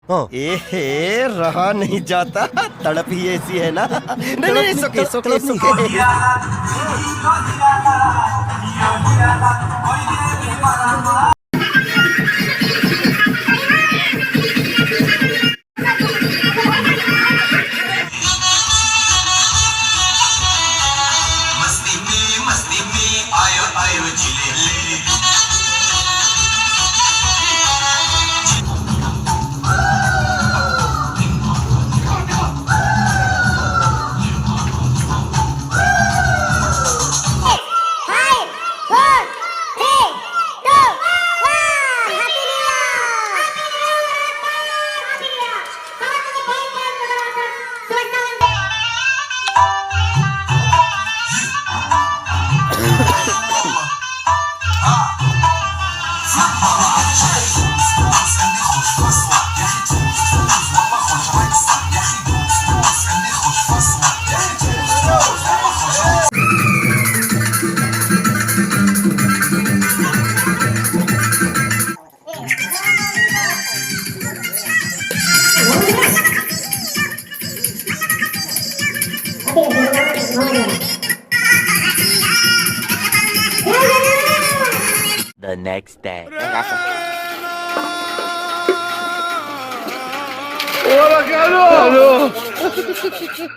एहे रहा नहीं जाता, तड़प ही ऐसी है ना। नहीं नहीं, सोके सोके सोके। मस्ती में आयो आयो जिले The next day. Hola, Carlos.